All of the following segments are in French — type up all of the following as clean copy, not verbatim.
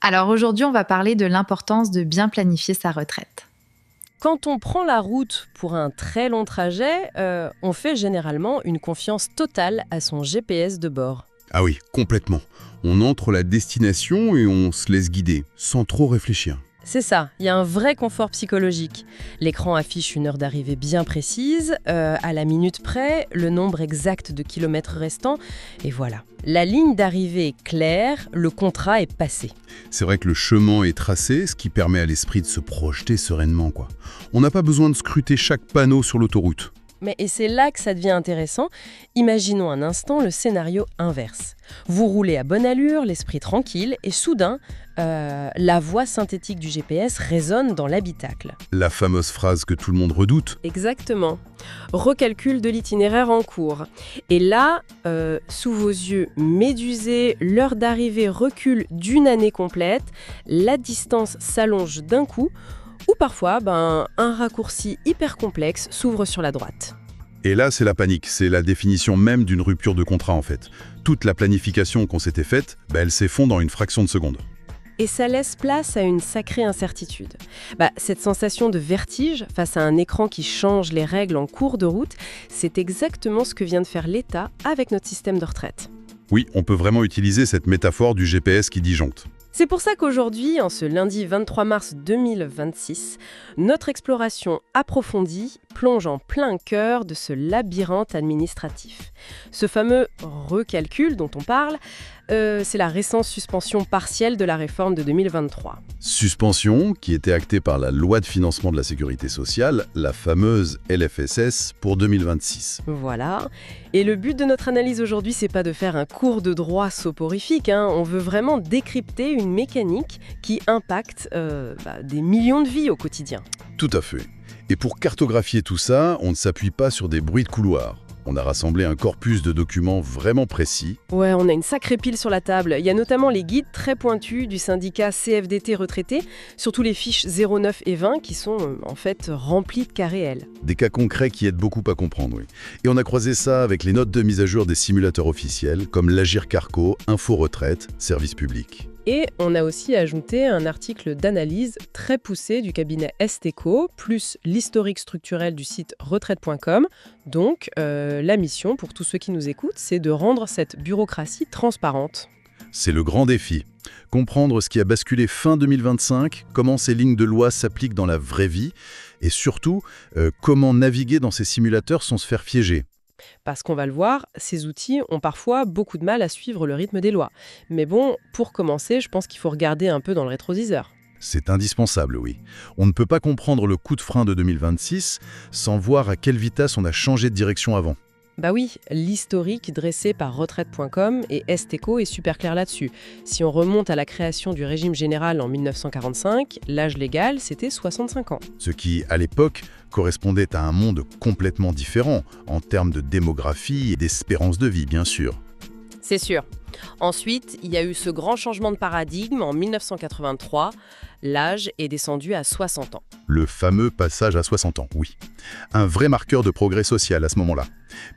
Alors aujourd'hui, on va parler de l'importance de bien planifier sa retraite. Quand on prend la route pour un très long trajet, on fait généralement une confiance totale à son GPS de bord. Ah oui, complètement. On entre la destination et on se laisse guider, sans trop réfléchir. C'est ça, il y a un vrai confort psychologique. L'écran affiche une heure d'arrivée bien précise, à la minute près, le nombre exact de kilomètres restants, et voilà. La ligne d'arrivée est claire, le contrat est passé. C'est vrai que le chemin est tracé, ce qui permet à l'esprit de se projeter sereinement, quoi. On n'a pas besoin de scruter chaque panneau sur l'autoroute. Et c'est là que ça devient intéressant. Imaginons un instant le scénario inverse. Vous roulez à bonne allure, l'esprit tranquille, et soudain, la voix synthétique du GPS résonne dans l'habitacle. La fameuse phrase que tout le monde redoute. Exactement. Recalcul de l'itinéraire en cours. Et là, sous vos yeux médusés, l'heure d'arrivée recule d'une année complète, la distance s'allonge d'un coup, ou parfois, un raccourci hyper complexe s'ouvre sur la droite. Et là, c'est la panique. C'est la définition même d'une rupture de contrat, en fait. Toute la planification qu'on s'était faite, elle s'effondre en une fraction de seconde. Et ça laisse place à une sacrée incertitude. Cette sensation de vertige face à un écran qui change les règles en cours de route, c'est exactement ce que vient de faire l'État avec notre système de retraite. Oui, on peut vraiment utiliser cette métaphore du GPS qui disjoncte. C'est pour ça qu'aujourd'hui, en ce lundi 23 mars 2026, notre exploration approfondie plonge en plein cœur de ce labyrinthe administratif. Ce fameux recalcul dont on parle, c'est la récente suspension partielle de la réforme de 2023. Suspension qui était actée par la loi de financement de la sécurité sociale, la fameuse LFSS pour 2026. Voilà. Et le but de notre analyse aujourd'hui, c'est pas de faire un cours de droit soporifique. On veut vraiment décrypter une mécanique qui impacte des millions de vies au quotidien. Tout à fait. Et pour cartographier tout ça, on ne s'appuie pas sur des bruits de couloir. On a rassemblé un corpus de documents vraiment précis. Ouais, on a une sacrée pile sur la table. Il y a notamment les guides très pointus du syndicat CFDT retraités, surtout les fiches 09 et 20 qui sont en fait remplies de cas réels. Des cas concrets qui aident beaucoup à comprendre, oui. Et on a croisé ça avec les notes de mise à jour des simulateurs officiels, comme l'Agir Carco, Info Retraite, Service Public. Et on a aussi ajouté un article d'analyse très poussé du cabinet Esteco, plus l'historique structurel du site retraite.com. Donc, la mission pour tous ceux qui nous écoutent, c'est de rendre cette bureaucratie transparente. C'est le grand défi. Comprendre ce qui a basculé fin 2025, comment ces lignes de loi s'appliquent dans la vraie vie, et surtout, comment naviguer dans ces simulateurs sans se faire piéger. Parce qu'on va le voir, ces outils ont parfois beaucoup de mal à suivre le rythme des lois. Mais bon, pour commencer, je pense qu'il faut regarder un peu dans le rétroviseur. C'est indispensable, oui. On ne peut pas comprendre le coup de frein de 2026 sans voir à quelle vitesse on a changé de direction avant. Oui, l'historique dressé par retraite.com et Esteco est super clair là-dessus. Si on remonte à la création du régime général en 1945, l'âge légal, c'était 65 ans. Ce qui, à l'époque, correspondait à un monde complètement différent, en termes de démographie et d'espérance de vie, bien sûr. C'est sûr. Ensuite, il y a eu ce grand changement de paradigme en 1983. L'âge est descendu à 60 ans. Le fameux passage à 60 ans, oui. Un vrai marqueur de progrès social à ce moment-là.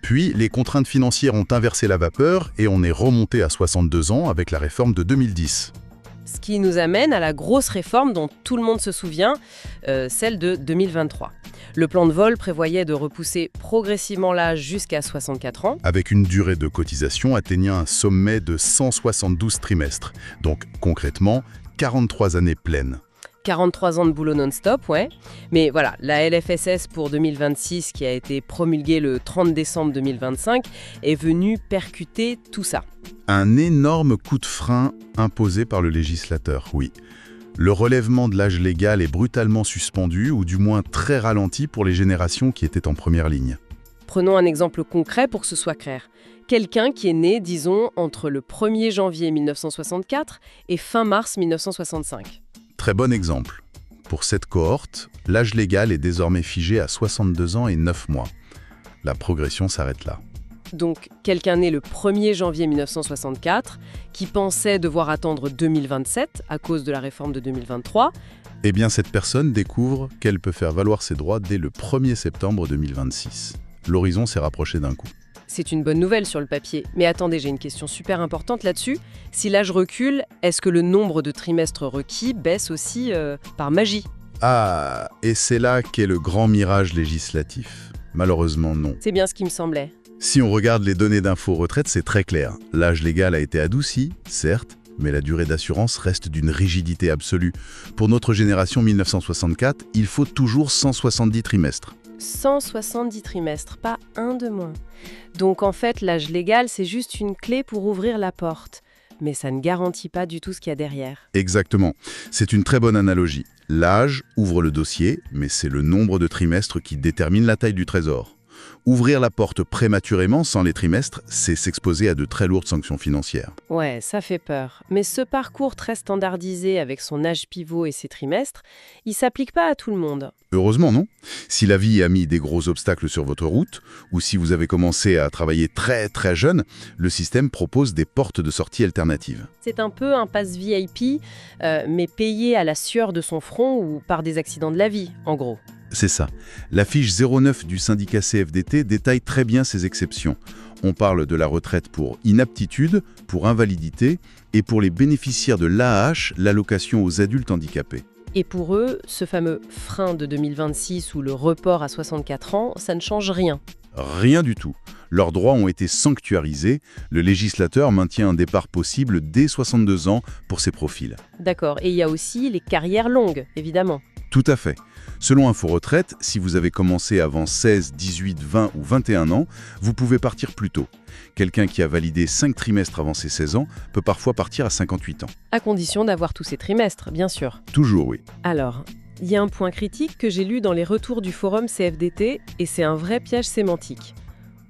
Puis, les contraintes financières ont inversé la vapeur et on est remonté à 62 ans avec la réforme de 2010. Ce qui nous amène à la grosse réforme dont tout le monde se souvient, celle de 2023. Le plan de vol prévoyait de repousser progressivement l'âge jusqu'à 64 ans. Avec une durée de cotisation atteignant un sommet de 172 trimestres. Donc, concrètement, 43 années pleines. 43 ans de boulot non-stop, ouais. Mais voilà, la LFSS pour 2026, qui a été promulguée le 30 décembre 2025, est venue percuter tout ça. Un énorme coup de frein imposé par le législateur, oui. Le relèvement de l'âge légal est brutalement suspendu, ou du moins très ralenti pour les générations qui étaient en première ligne. Prenons un exemple concret pour que ce soit clair. Quelqu'un qui est né, disons, entre le 1er janvier 1964 et fin mars 1965. Très bon exemple. Pour cette cohorte, l'âge légal est désormais figé à 62 ans et 9 mois. La progression s'arrête là. Donc, quelqu'un né le 1er janvier 1964, qui pensait devoir attendre 2027 à cause de la réforme de 2023. Eh bien, cette personne découvre qu'elle peut faire valoir ses droits dès le 1er septembre 2026. L'horizon s'est rapproché d'un coup. C'est une bonne nouvelle sur le papier. Mais attendez, j'ai une question super importante là-dessus. Si l'âge recule, est-ce que le nombre de trimestres requis baisse aussi par magie? Ah, et c'est là qu'est le grand mirage législatif. Malheureusement, non. C'est bien ce qui me semblait. Si on regarde les données d'info retraite, c'est très clair. L'âge légal a été adouci, certes, mais la durée d'assurance reste d'une rigidité absolue. Pour notre génération 1964, il faut toujours 170 trimestres. 170 trimestres, pas un de moins. Donc en fait, l'âge légal, c'est juste une clé pour ouvrir la porte. Mais ça ne garantit pas du tout ce qu'il y a derrière. Exactement. C'est une très bonne analogie. L'âge ouvre le dossier, mais c'est le nombre de trimestres qui détermine la taille du trésor. Ouvrir la porte prématurément sans les trimestres, c'est s'exposer à de très lourdes sanctions financières. Ouais, ça fait peur. Mais ce parcours très standardisé avec son âge pivot et ses trimestres, il s'applique pas à tout le monde. Heureusement, non. Si la vie a mis des gros obstacles sur votre route, ou si vous avez commencé à travailler très très jeune, le système propose des portes de sortie alternatives. C'est un peu un pass VIP, mais payé à la sueur de son front ou par des accidents de la vie, en gros. C'est ça. La fiche 09 du syndicat CFDT détaille très bien ces exceptions. On parle de la retraite pour inaptitude, pour invalidité et pour les bénéficiaires de l'AAH, l'allocation aux adultes handicapés. Et pour eux, ce fameux frein de 2026 ou le report à 64 ans, ça ne change rien. Rien du tout. Leurs droits ont été sanctuarisés. Le législateur maintient un départ possible dès 62 ans pour ces profils. D'accord. Et il y a aussi les carrières longues, évidemment. Tout à fait. Selon Info Retraite, si vous avez commencé avant 16, 18, 20 ou 21 ans, vous pouvez partir plus tôt. Quelqu'un qui a validé 5 trimestres avant ses 16 ans peut parfois partir à 58 ans. À condition d'avoir tous ces trimestres, bien sûr. Toujours, oui. Alors, il y a un point critique que j'ai lu dans les retours du forum CFDT, et c'est un vrai piège sémantique.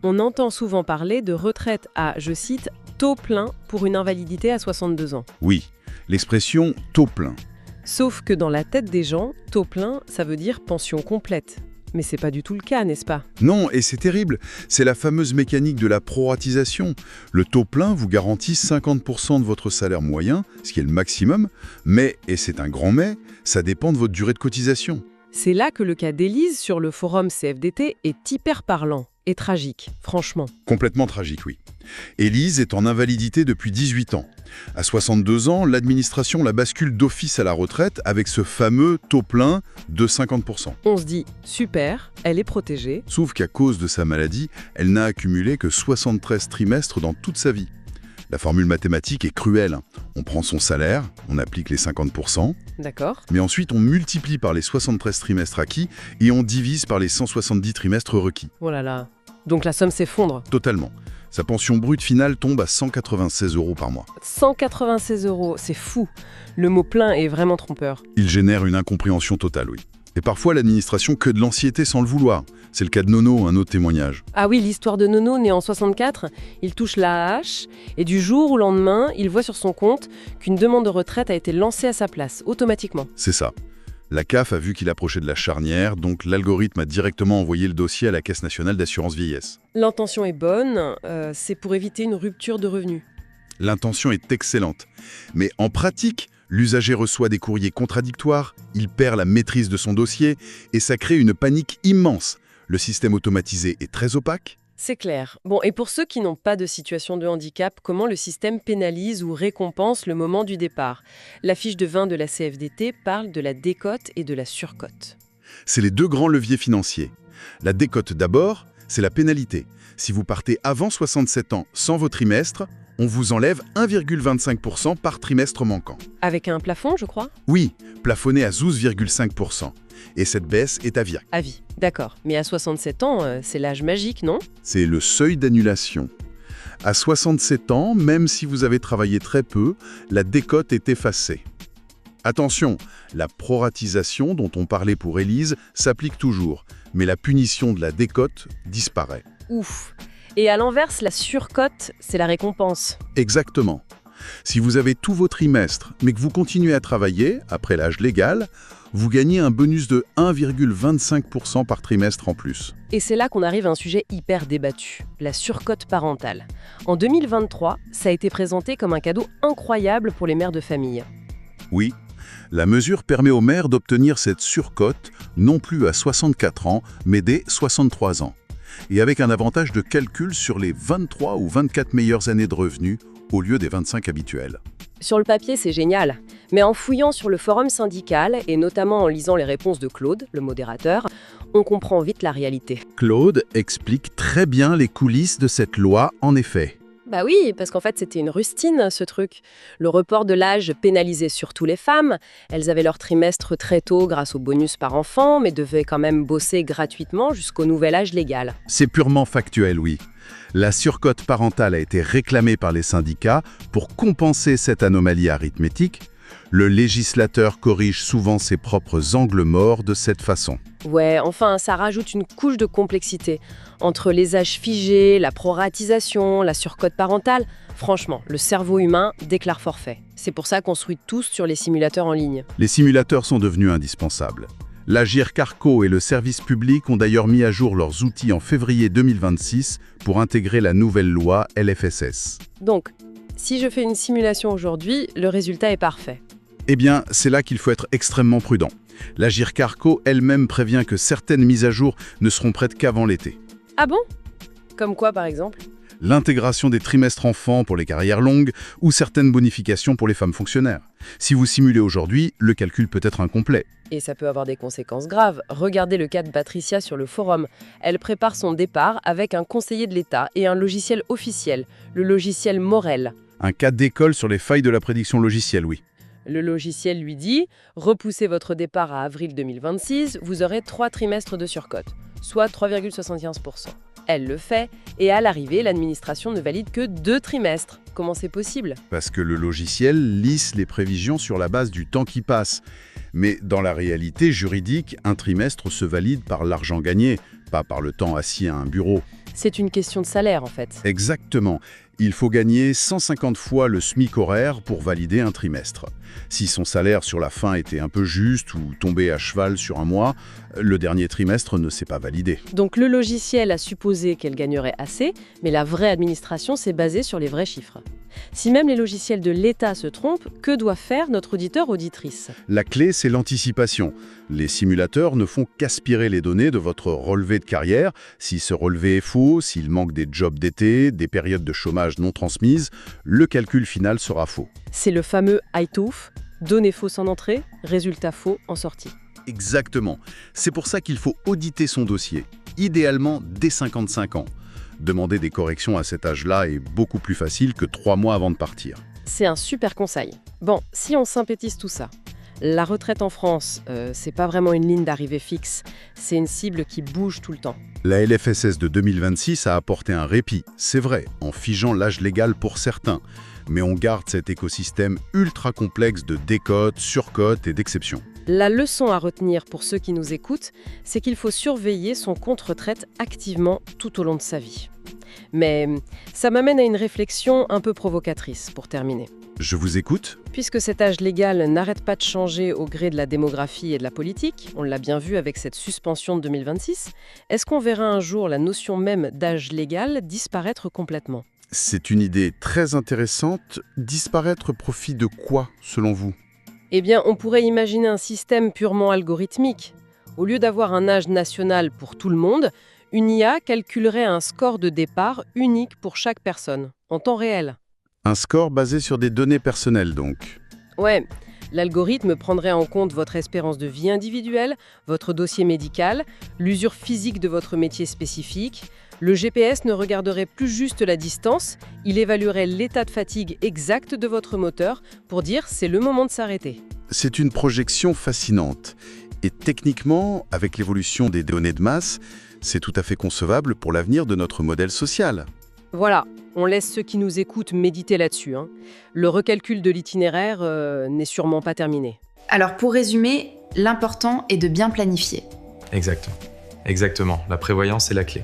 On entend souvent parler de retraite à, je cite, taux plein pour une invalidité à 62 ans. Oui, l'expression « taux plein ». Sauf que dans la tête des gens, taux plein, ça veut dire pension complète. Mais c'est pas du tout le cas, n'est-ce pas? Non, et c'est terrible. C'est la fameuse mécanique de la proratisation. Le taux plein vous garantit 50% de votre salaire moyen, ce qui est le maximum, mais, et c'est un grand mais, ça dépend de votre durée de cotisation. C'est là que le cas d'Élise sur le forum CFDT est hyper parlant et tragique, franchement. Complètement tragique, oui. Élise est en invalidité depuis 18 ans. À 62 ans, l'administration la bascule d'office à la retraite avec ce fameux taux plein de 50%. On se dit, super, elle est protégée. Sauf qu'à cause de sa maladie, elle n'a accumulé que 73 trimestres dans toute sa vie. La formule mathématique est cruelle. On prend son salaire, on applique les 50%, D'accord. mais ensuite on multiplie par les 73 trimestres acquis et on divise par les 170 trimestres requis. Oh là là. Donc la somme s'effondre. Totalement. Sa pension brute finale tombe à 196 € par mois. 196 €, c'est fou. Le mot plein est vraiment trompeur. Il génère une incompréhension totale, oui. Et parfois l'administration que de l'anxiété sans le vouloir. C'est le cas de Nono, un autre témoignage. Ah oui, l'histoire de Nono, né en 64, il touche l'AAH et du jour au lendemain, il voit sur son compte qu'une demande de retraite a été lancée à sa place, automatiquement. C'est ça. La CAF a vu qu'il approchait de la charnière, donc l'algorithme a directement envoyé le dossier à la Caisse nationale d'assurance vieillesse. L'intention est bonne, c'est pour éviter une rupture de revenus. L'intention est excellente. Mais en pratique, l'usager reçoit des courriers contradictoires, il perd la maîtrise de son dossier et ça crée une panique immense. Le système automatisé est très opaque. C'est clair. Bon, et pour ceux qui n'ont pas de situation de handicap, comment le système pénalise ou récompense le moment du départ? La fiche de 20 de la CFDT parle de la décote et de la surcote. C'est les deux grands leviers financiers. La décote d'abord, c'est la pénalité. Si vous partez avant 67 ans sans vos trimestres, on vous enlève 1,25% par trimestre manquant. Avec un plafond, je crois? Oui, plafonné à 12,5%. Et cette baisse est à vie. À vie, d'accord. Mais à 67 ans, c'est l'âge magique, non? C'est le seuil d'annulation. À 67 ans, même si vous avez travaillé très peu, la décote est effacée. Attention, la proratisation dont on parlait pour Élise s'applique toujours, mais la punition de la décote disparaît. Ouf. Et à l'inverse, la surcote, c'est la récompense. Exactement. Si vous avez tous vos trimestres, mais que vous continuez à travailler, après l'âge légal, vous gagnez un bonus de 1,25% par trimestre en plus. Et c'est là qu'on arrive à un sujet hyper débattu, la surcote parentale. En 2023, ça a été présenté comme un cadeau incroyable pour les mères de famille. Oui, la mesure permet aux mères d'obtenir cette surcote non plus à 64 ans, mais dès 63 ans. et avec un avantage de calcul sur les 23 ou 24 meilleures années de revenus au lieu des 25 habituels. Sur le papier, c'est génial. Mais en fouillant sur le forum syndical, et notamment en lisant les réponses de Claude, le modérateur, on comprend vite la réalité. Claude explique très bien les coulisses de cette loi, en effet. Bah oui, parce qu'en fait, c'était une rustine, ce truc. Le report de l'âge pénalisait surtout les femmes. Elles avaient leur trimestre très tôt grâce au bonus par enfant, mais devaient quand même bosser gratuitement jusqu'au nouvel âge légal. C'est purement factuel, oui. La surcote parentale a été réclamée par les syndicats pour compenser cette anomalie arithmétique. Le législateur corrige souvent ses propres angles morts de cette façon. Ouais, enfin, ça rajoute une couche de complexité. Entre les âges figés, la proratisation, la surcote parentale, franchement, le cerveau humain déclare forfait. C'est pour ça qu'on se rue tous sur les simulateurs en ligne. Les simulateurs sont devenus indispensables. L'Agir Carco et le service public ont d'ailleurs mis à jour leurs outils en février 2026 pour intégrer la nouvelle loi LFSS. Donc, si je fais une simulation aujourd'hui, le résultat est parfait. Eh bien, c'est là qu'il faut être extrêmement prudent. L'Agir Carco elle-même prévient que certaines mises à jour ne seront prêtes qu'avant l'été. Ah bon? Comme quoi, par exemple? L'intégration des trimestres enfants pour les carrières longues ou certaines bonifications pour les femmes fonctionnaires. Si vous simulez aujourd'hui, le calcul peut être incomplet. Et ça peut avoir des conséquences graves. Regardez le cas de Patricia sur le forum. Elle prépare son départ avec un conseiller de l'État et un logiciel officiel, le logiciel Morel. Un cas d'école sur les failles de la prédiction logicielle, oui. Le logiciel lui dit « Repoussez votre départ à avril 2026, vous aurez 3 trimestres de surcote, soit 3,75%. » Elle le fait, et à l'arrivée, l'administration ne valide que 2 trimestres. Comment c'est possible? Parce que le logiciel lisse les prévisions sur la base du temps qui passe. Mais dans la réalité juridique, un trimestre se valide par l'argent gagné, pas par le temps assis à un bureau. C'est une question de salaire, en fait. Exactement. Il faut gagner 150 fois le SMIC horaire pour valider un trimestre. Si son salaire sur la fin était un peu juste ou tombé à cheval sur un mois, le dernier trimestre ne s'est pas validé. Donc le logiciel a supposé qu'elle gagnerait assez, mais la vraie administration s'est basée sur les vrais chiffres. Si même les logiciels de l'État se trompent, que doit faire notre auditeur-auditrice? La clé, c'est l'anticipation. Les simulateurs ne font qu'aspirer les données de votre relevé de carrière. Si ce relevé est faux, s'il manque des jobs d'été, des périodes de chômage non transmises, le calcul final sera faux. C'est le fameux ITOF, données fausses en entrée, résultats faux en sortie. Exactement. C'est pour ça qu'il faut auditer son dossier, idéalement dès 55 ans. Demander des corrections à cet âge-là est beaucoup plus facile que 3 mois avant de partir. C'est un super conseil. Bon, si on synthétise tout ça, la retraite en France, c'est pas vraiment une ligne d'arrivée fixe, c'est une cible qui bouge tout le temps. La LFSS de 2026 a apporté un répit, c'est vrai, en figeant l'âge légal pour certains. Mais on garde cet écosystème ultra complexe de décote, surcote et d'exception. La leçon à retenir pour ceux qui nous écoutent, c'est qu'il faut surveiller son compte retraite activement tout au long de sa vie. Mais ça m'amène à une réflexion un peu provocatrice pour terminer. Je vous écoute. Puisque cet âge légal n'arrête pas de changer au gré de la démographie et de la politique, on l'a bien vu avec cette suspension de 2026, est-ce qu'on verra un jour la notion même d'âge légal disparaître complètement ? C'est une idée très intéressante. Disparaître au profit de quoi, selon vous ? Eh bien, on pourrait imaginer un système purement algorithmique. Au lieu d'avoir un âge national pour tout le monde, une IA calculerait un score de départ unique pour chaque personne, en temps réel. Un score basé sur des données personnelles, donc. Ouais, l'algorithme prendrait en compte votre espérance de vie individuelle, votre dossier médical, l'usure physique de votre métier spécifique. Le GPS ne regarderait plus juste la distance, il évaluerait l'état de fatigue exact de votre moteur pour dire c'est le moment de s'arrêter. C'est une projection fascinante. Et techniquement, avec l'évolution des données de masse, c'est tout à fait concevable pour l'avenir de notre modèle social. Voilà, on laisse ceux qui nous écoutent méditer là-dessus. Le recalcul de l'itinéraire n'est sûrement pas terminé. Alors pour résumer, l'important est de bien planifier. Exactement. La prévoyance est la clé.